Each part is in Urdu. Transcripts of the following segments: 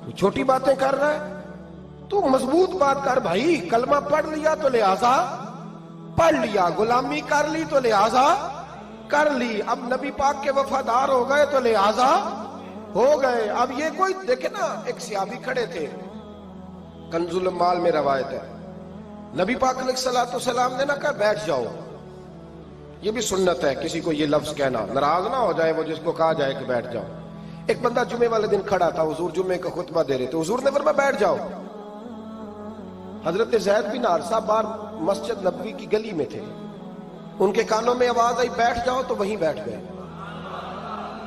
تو چھوٹی باتیں کر رہا ہے؟ تو مضبوط بات کر بھائی، کلمہ پڑھ لیا تو لہذا پڑھ لیا، غلامی کر لی تو لہذا کر لی، اب نبی پاک کے وفادار ہو گئے تو لہذا ہو گئے۔ اب یہ کوئی دیکھے نا، ایک صحابی کھڑے تھے، کنز المال میں روایت ہے، نبی پاک علیہ الصلوۃ والسلام نے نہ کہا بیٹھ جاؤ، یہ بھی سنت ہے کسی کو یہ لفظ کہنا، ناراض نہ ہو جائے وہ جس کو کہا جائے کہ بیٹھ جاؤ۔ ایک بندہ جمعے والے دن کھڑا تھا، حضور جمعے کا خطبہ دے رہے تھے، حضور نے فرمایا بیٹھ جاؤ۔ حضرت زید بن حارثہ باہر مسجد نبوی کی گلی میں تھے، ان کے کانوں میں آواز آئی بیٹھ جاؤ تو وہیں بیٹھ گئے۔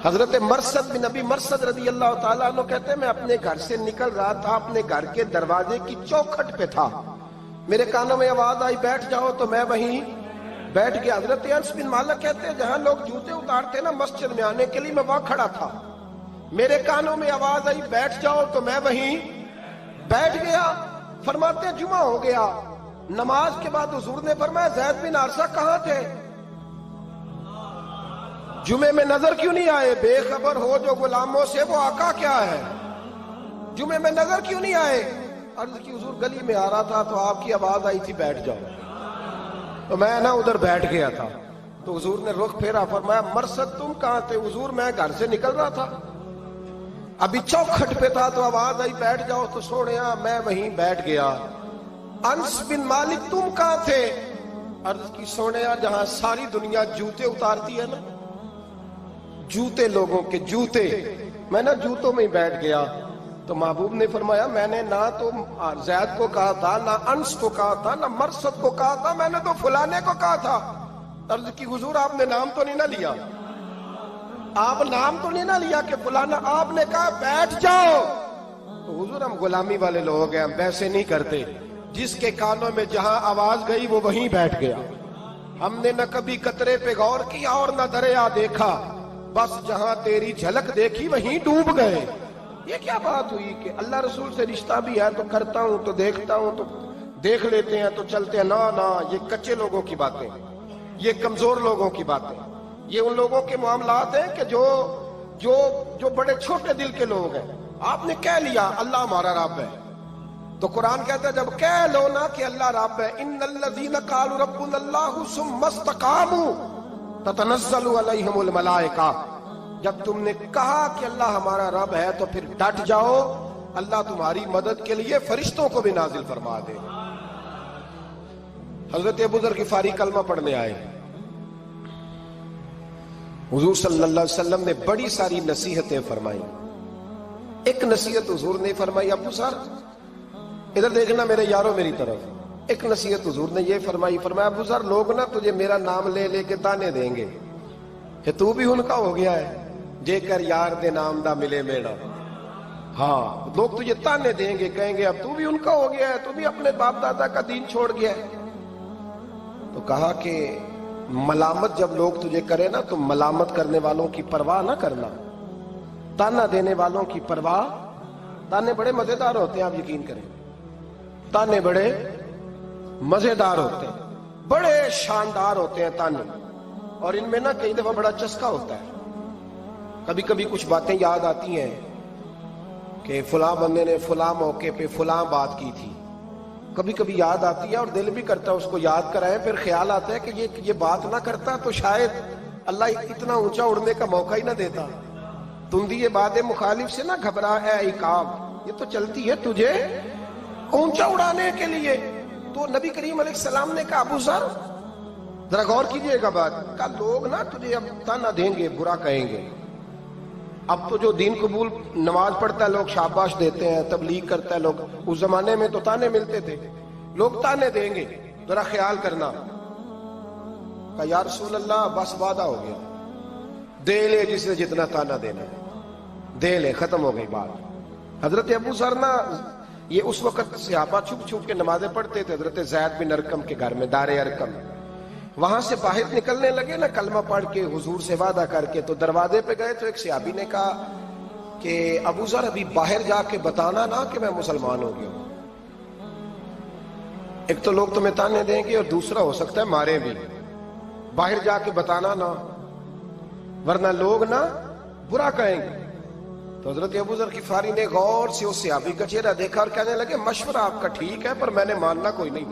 حضرت مرثد بن نبی مرثد رضی اللہ تعالیٰ عنہ کہتے ہیں میں اپنے گھر سے نکل رہا تھا، اپنے گھر کے دروازے کی چوکھٹ پہ تھا، میرے کانوں میں آواز آئی بیٹھ جاؤ تو میں وہیں بیٹھ گیا۔ حضرت انس بن مالک کہتے ہیں جہاں لوگ جوتے اتارتے نا مسجد میں آنے کے لیے، میں وہاں کھڑا تھا، میرے کانوں میں آواز آئی بیٹھ جاؤ تو میں وہیں بیٹھ گیا۔ فرماتے ہیں جمعہ ہو گیا، نماز کے بعد حضور نے فرمایا زید بن حارثہ کہاں تھے؟ جمعے میں نظر کیوں نہیں آئے؟ بے خبر ہو جو غلاموں سے وہ آقا کیا ہے، جمعے میں نظر کیوں نہیں آئے؟ عرض کی حضور گلی میں آ رہا تھا تو آپ کی آواز آئی تھی بیٹھ جاؤ، تو میں نا ادھر بیٹھ گیا تھا۔ تو حضور نے رخ پھیرا، فرمایا مرثد تم کہاں تھے؟ حضور میں گھر سے نکل رہا تھا، ابھی چوکھٹ پہ تھا تو آواز آئی بیٹھ جاؤ تو سوڑیا میں وہیں بیٹھ گیا۔ انس بن مالک تم کہاں تھے؟ عرض کی سوڑیا جہاں ساری دنیا جوتے اتارتی ہے نا، جوتے لوگوں کے جوتے، میں نا جوتوں میں ہی بیٹھ گیا۔ تو محبوب نے فرمایا میں نے نہ تو زید کو کہا تھا، نہ انس کو کہا تھا، نہ مرثد کو کہا تھا، میں نے تو فلانے کو کہا تھا۔ عرض کی حضور آپ نے نام تو نہیں نہ لیا، آپ نام تو نہیں نہ لیا کہ فلانا، آپ نے کہا بیٹھ جاؤ۔ تو حضور ہم غلامی والے لوگ ہیں، ہم ویسے نہیں کرتے، جس کے کانوں میں جہاں آواز گئی وہ وہیں بیٹھ گیا۔ ہم نے نہ کبھی قطرے پہ غور کیا اور نہ دریا دیکھا، بس جہاں تیری جھلک دیکھی وہیں ڈوب گئے۔ یہ کیا بات ہوئی کہ اللہ رسول سے رشتہ بھی ہے تو کرتا ہوں تو دیکھتا ہوں تو دیکھ لیتے ہیں تو چلتے ہیں؟ نہ یہ کچے لوگوں کی باتیں، یہ کمزور لوگوں کی باتیں، یہ ان لوگوں کے معاملات ہیں کہ جو بڑے چھوٹے دل کے لوگ ہیں۔ آپ نے کہہ لیا اللہ ہمارا رب ہے، تو قرآن کہتا ہے جب کہہ لو نا کہ اللہ رب ہے، ان الذین قالوا ربنا اللہ ثم استقاموا تتنزل علیہم الملائکہ، جب تم نے کہا کہ اللہ ہمارا رب ہے تو پھر ڈٹ جاؤ، اللہ تمہاری مدد کے لیے فرشتوں کو بھی نازل فرما دے۔ حضرت ابو ذر غفاری کلمہ پڑھنے آئے، حضور صلی اللہ علیہ وسلم نے بڑی ساری نصیحتیں فرمائی۔ ایک نصیحت حضور نے فرمائی، ابو سر ادھر دیکھنا میرے یارو میری طرف، ایک نصیحت حضور نے یہ فرمائی، فرمایا ابو سر لوگ نا تجھے میرا نام لے لے کے تانے دیں گے کہ تو بھی ان کا ہو گیا ہے، جے کر یار دے نام دا ملے میڑا۔ ہاں لوگ تجھے تانے دیں گے، کہیں گے اب تو بھی ان کا ہو گیا ہے، تو بھی اپنے باپ دادا کا دین چھوڑ گیا ہے۔ تو کہا کہ ملامت جب لوگ تجھے کرے نا تو ملامت کرنے والوں کی پرواہ نہ کرنا، تانا دینے والوں کی پرواہ، تانے بڑے مزیدار ہوتے ہیں، آپ یقین کریں، تانے بڑے مزیدار ہوتے ہیں، بڑے شاندار ہوتے ہیں تانے، اور ان میں نا کئی دفعہ بڑا چسکا ہوتا ہے۔ کبھی کبھی کچھ باتیں یاد آتی ہیں کہ فلاں بندے نے فلاں موقع پہ فلاں بات کی تھی، کبھی کبھی یاد آتی ہے اور دل بھی کرتا ہے اس کو یاد کرائیں، پھر خیال آتا ہے کہ یہ بات نہ کرتا تو شاید اللہ اتنا اونچا اڑنے کا موقع ہی نہ دیتا۔ تندی یہ بات مخالف سے نہ گھبرا اے عقاب، یہ تو چلتی ہے تجھے اونچا اڑانے کے لیے۔ تو نبی کریم علیہ السلام نے کہا ابو ذر ذرا غور کیجئے گا بات، کہا لوگ نا تجھے اب تانا دیں گے، برا کہیں گے۔ اب تو جو دین قبول نماز پڑھتا ہے لوگ شاباش دیتے ہیں، تبلیغ کرتا ہے لوگ، اس زمانے میں تو تانے ملتے تھے، لوگ تانے دیں گے، ذرا خیال کرنا۔ کہا یا رسول اللہ بس وعدہ ہو گیا، دے لے جس نے جتنا تانا دینا ہے، دے لے، ختم ہو گئی بات۔ حضرت ابو ذر نا یہ اس وقت صحابہ چھپ چھپ کے نمازیں پڑھتے تھے حضرت زید بن ارقم کے گھر میں، دار ارقم، وہاں سے باہر نکلنے لگے نا کلمہ پڑھ کے حضور سے وعدہ کر کے، تو دروازے پہ گئے تو ایک صحابی نے کہا کہ ابو ذر ابھی باہر جا کے بتانا نا کہ میں مسلمان ہو گیا ہوں، ایک تو لوگ تمہیں تانے دیں گے اور دوسرا ہو سکتا ہے مارے بھی، باہر جا کے بتانا نا ورنہ لوگ نا برا کہیں گے۔ تو حضرت ابو ذر غفاری نے غور سے اس صحابی کا چہرہ دیکھا اور کہنے لگے مشورہ آپ کا ٹھیک ہے پر میں نے ماننا کوئی نہیں،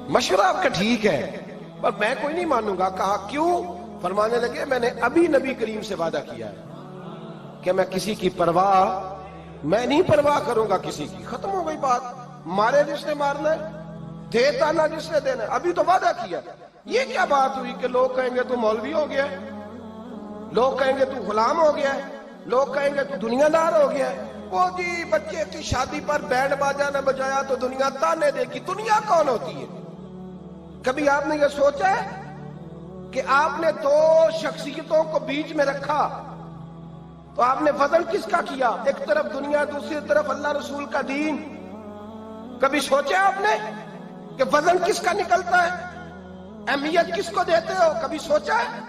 مشورہ آپ کا ٹھیک ہے پر میں کوئی نہیں مانوں گا۔ کہا کیوں؟ فرمانے لگے میں نے ابھی نبی کریم سے وعدہ کیا ہے کہ میں کسی کی پرواہ میں نہیں پرواہ کروں گا کسی کی۔ ختم ہو گئی بات، مارے جس نے مارنا ہے، دے تانا جس نے دینا ہے، ابھی تو وعدہ کیا۔ یہ کیا بات ہوئی کہ لوگ کہیں گے تو مولوی ہو گیا ہے، لوگ کہیں گے تو غلام ہو گیا ہے، لوگ کہیں گے تو دنیا دار ہو گیا ہے، وہ جی بچے کی شادی پر بینڈ باجا نہ بجایا تو دنیا تانے دے گی۔ دنیا کون ہوتی ہے؟ کبھی آپ نے یہ سوچا ہے کہ آپ نے دو شخصیتوں کو بیچ میں رکھا تو آپ نے وزن کس کا کیا؟ ایک طرف دنیا، دوسری طرف اللہ رسول کا دین۔ کبھی سوچا آپ نے کہ وزن کس کا نکلتا ہے، اہمیت کس کو دیتے ہو؟ کبھی سوچا ہے،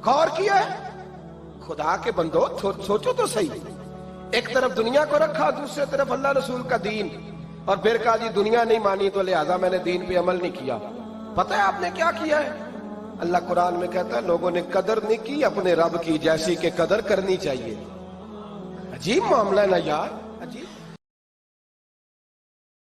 غور کیا ہے؟ خدا کے بندو سوچو تو صحیح۔ ایک طرف دنیا کو رکھا، دوسری طرف اللہ رسول کا دین، اور پھر کہا جی دنیا نہیں مانی تو لہذا میں نے دین پہ عمل نہیں کیا۔ پتہ ہے آپ نے کیا کیا ہے؟ اللہ قرآن میں کہتا ہے لوگوں نے قدر نہیں کی اپنے رب کی جیسی کہ قدر کرنی چاہیے۔ عجیب معاملہ ہے نا یار۔